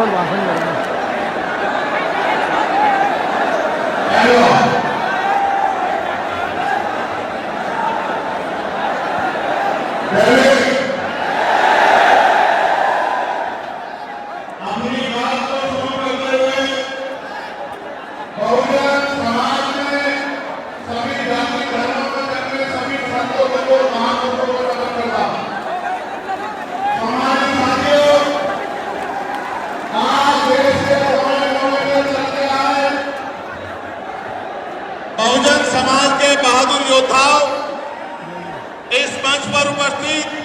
और भाषण करेंगे। अपनी बात को शुरू करते हुए बहुजन समाज में सभी जाति धर्मों में करने सभी संतों को महापुरुषों को नमन करता। हमारे साथियों, आज देश के कोने-कोने में चलते आए बहुजन समाज के बहादुर योद्धाओं इस मंच पर उपस्थित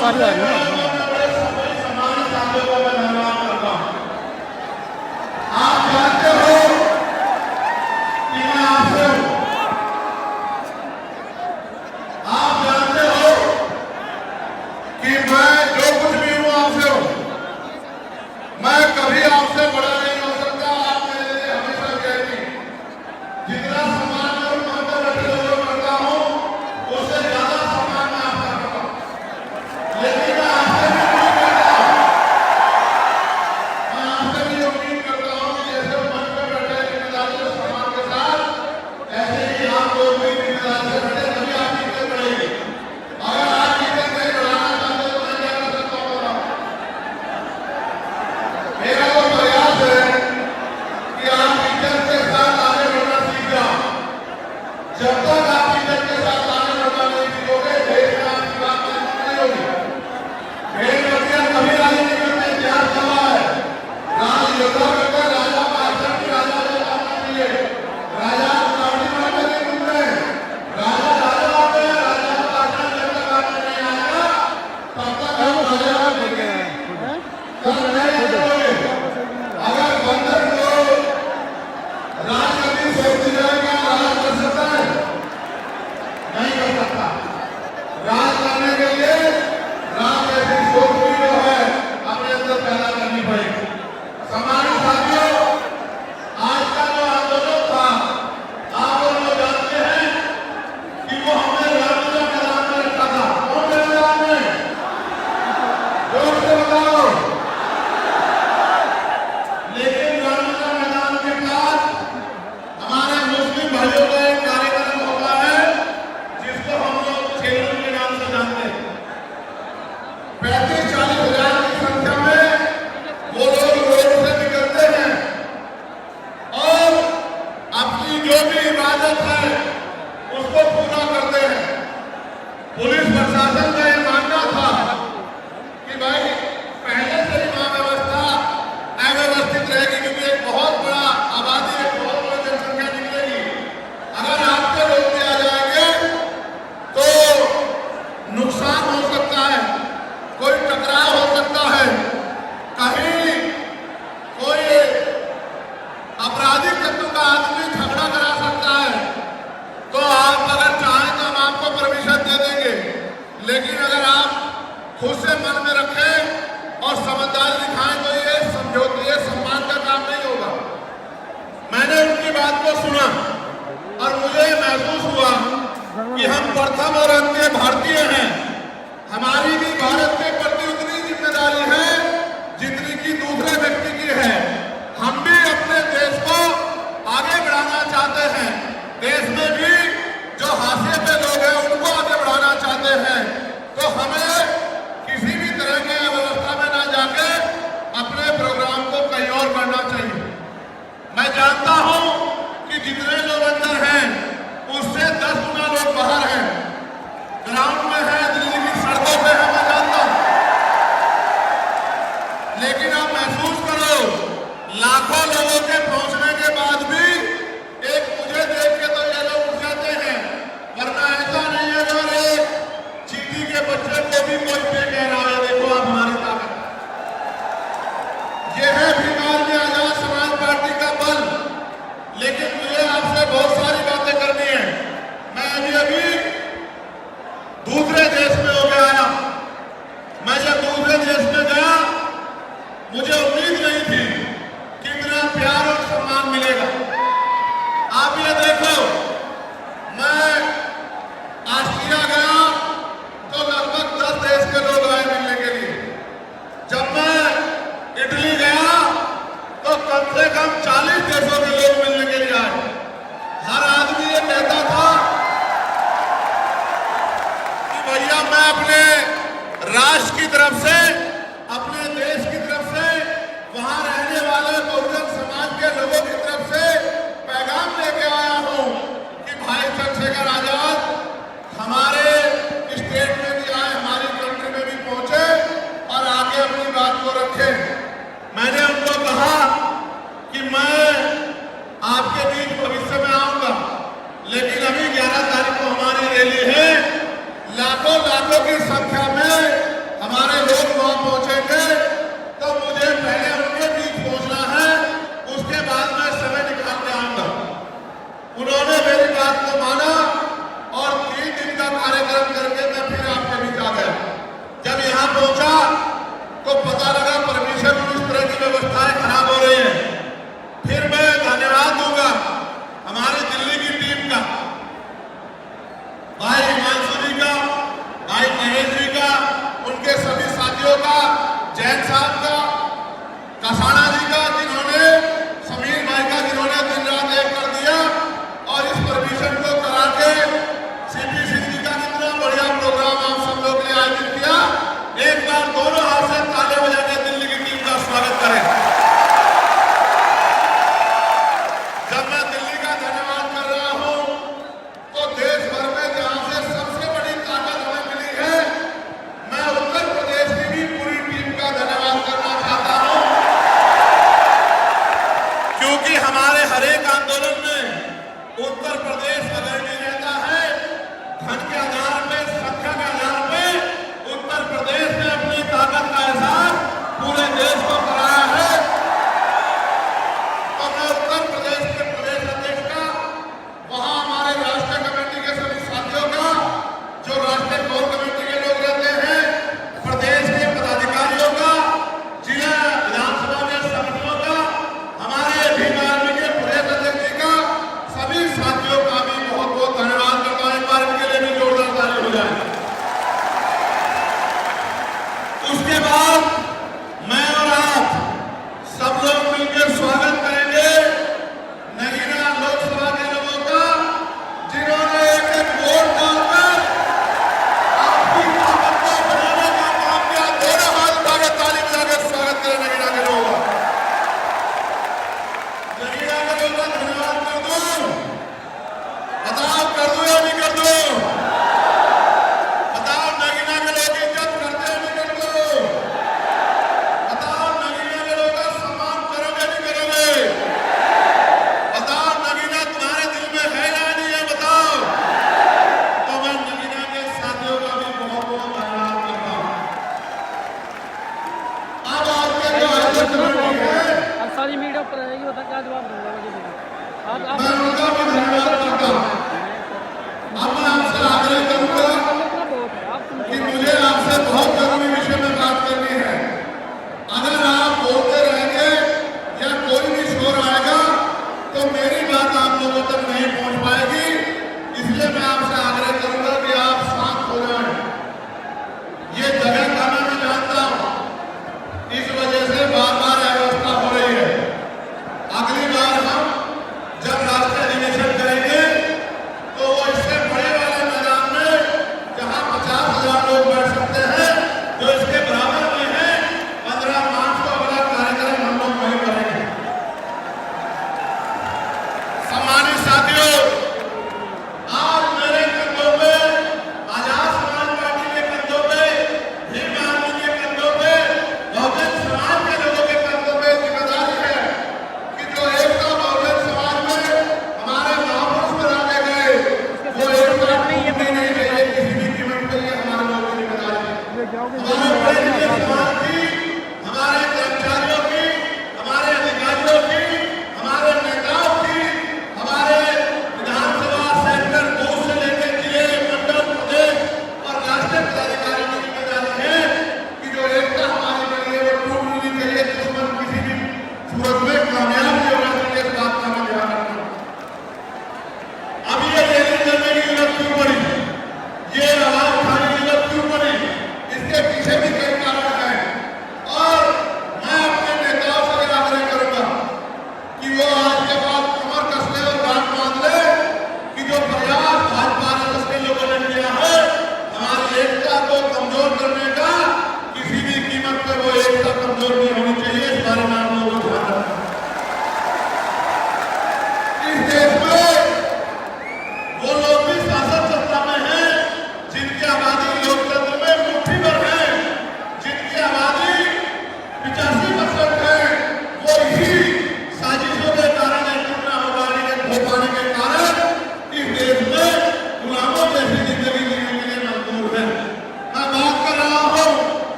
सारी आ रही है। आप जानते हो कि मैं आपसे हूं, आप जानते हो कि मैं जो कुछ भी हूं आपसे हूं। मैं कभी आपसे बड़ा नहीं हो सकता। आप मेरे लिए हमेशा कहती जितना सम्मान मैं उन पर रखे हुए करता हूं उससे ज्यादा सम्मान मैं आपका करता हूं। लेकिन मैं आपसे भी उम्मीद करता हूं, मैं आपसे भी उम्मीद करता हूं कि जैसे मंच पर बैठे जिम्मेदारी और सम्मान के साथ ऐसे ही आपको भी जिम्मेदारी से बैठे तभी आपकी इज्जत बढ़ेगी। अगर आपकी इज्जत नहीं बढ़ाना चाहते तो मैं क्या कर सकता हूं? मेरा तो प्रयास है कि आप इज्जत के साथ आगे बढ़ना सीख जाओ। जब तक आप इज्जत के साथ आगे बढ़ना नहीं सीखोगे देश में आपकी बात नहीं होगी। कभी राजी नहीं करते, इतिहास गवाह है। राज योद्धा करते राजा का आचरण की राजा ने काम नहीं है। राजा कावड़ी मारते नहीं घूमते हैं। राजा राजा होते हैं। राजा का आचरण जब तक आपने नहीं आएगा तब तक आप राजा बनेंगे नहीं करोगे। अगर बंदर को राजगद्दी सोचती जाए क्या राज कर सकता है? नहीं कर सकता। राज करने के लिए राज ऐसी सोच भी जो है अपने अंदर पैदा करनी पड़ेगी। सम्मानित साथियों, आज का जो आंदोलन था आप लोग जानते हैं कि वो हमने रणनीति मैदान में रखा था। कौन से मैदान में? जोर से बताओ। लेकिन रणनीति मैदान के पास हमारे मुस्लिम भाइयों का एक कार्यक्रम होता है जिसको हम लोग छेलू के नाम से जानते हैं। 35-40 हजार की संख्या में वो लोग रोड से निकलते हैं और अपनी जो भी इबादत है उसको पूरा करते हैं। पुलिस प्रशासन का यह मानना था कि भाई पहले से ही वहां व्यवस्था अव्यवस्थित रहेगी क्योंकि एक बहुत बड़ा आबादी, एक बहुत बड़ी जनसंख्या निकलेगी। अगर आपसे रोक दिया जाएंगे तो नुकसान हो सकता है, कोई टकराव हो सकता है, कहीं कोई आपराधिक तत्व का आदमी झगड़ा करा सकता है। तो आप अगर चाहें तो हम आपको परमिशन दे देंगे। लेकिन अगर आप खुद से मन में रखें और समझदारी दिखाएं तो ये समझौते, ये सम्मान का काम नहीं होगा। मैंने उनकी बात को सुना और मुझे महसूस हुआ कि हम प्रथम और अंत्य भारतीय हैं। हमारी भी भारत के प्रति उतनी जिम्मेदारी है जितनी की दूसरे व्यक्ति की है। हम भी अपने देश को आगे बढ़ाना चाहते हैं। देश में भी जो हाशिए पे लोग हैं उनको आगे बढ़ाना चाहते हैं। तो हमें किसी भी तरह के व्यवस्था में ना जाके अपने प्रोग्राम को कहीं और करना चाहिए। मैं जानता हूं कि जितने लोग अंदर हैं उससे 10 गुना लोग बाहर हैं, ग्राउंड में हैं। राष्ट्र की तरफ से, अपने देश की तरफ से, वहां रहने वाले बहुजन समाज के लोगों की तरफ से पैगाम लेके आया हूं कि भाई चंद्रशेखर आजाद हमारे स्टेट में भी आए, हमारी कंट्री में भी पहुंचे और आगे अपनी बात को रखे। मैंने उनको कहा कि मैं आपके बीच भविष्य में आऊंगा, लेकिन अभी 11 तारीख को हमारी रैली है, लाखों की संख्या में हमारे लोग वहां पहुंचेंगे, तो मुझे पहले उनके बीच पहुंचना है, उसके बाद मैं समय निकाल के आऊंगा। उन्होंने मेरी बात को माना और 3 दिन का कार्यक्रम करके मैं फिर आपके बीच आ गया। जब यहां पहुंचा तो पता लगा परमिशन में इस तरह की व्यवस्थाएं खराब हो रही है। फिर मैं धन्यवाद दूंगा हमारी दिल्ली की टीम का, भाई हिमांशु जी का, भाई महेश जी का, उनके सभी साथियों का, जैन साहब का, कसाना जी का, जिन्होंने, समीर भाई का, जिन्होंने दिन रात एक कर दिया और इस परमिशन को करा के सीपी सिंह जी का कितना बढ़िया प्रोग्राम आप सब लोग ने आयोजित किया। एक बार दोनों हाथ से ताले बजा के दिल्ली की टीम का स्वागत करें। जब मैं दिल्ली का धन्यवाद कर रहा हूं तो देश भर में जहां से सबसे बड़ी ताकत हमें मिली है, मैं उत्तर प्रदेश की भी पूरी टीम का धन्यवाद करना चाहता हूं।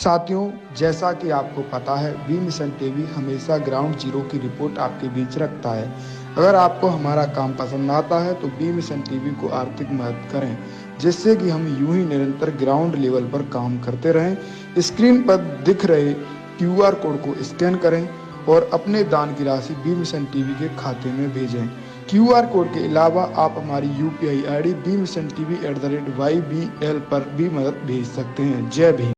साथियों, जैसा कि आपको पता है, बी मिशन टीवी हमेशा ग्राउंड जीरो की रिपोर्ट आपके बीच रखता है। अगर आपको हमारा काम पसंद आता है तो बी मिशन टीवी को आर्थिक मदद करें, जिससे कि हम यूं ही निरंतर ग्राउंड लेवल पर काम करते रहें। स्क्रीन पर दिख रहे QR कोड को स्कैन करें और अपने दान की राशि बी मिशन टीवी के खाते में भेजें। QR कोड के अलावा आप हमारी UPI ID bmissiontv@ybl पर भी मदद भेज सकते हैं। जय भीम।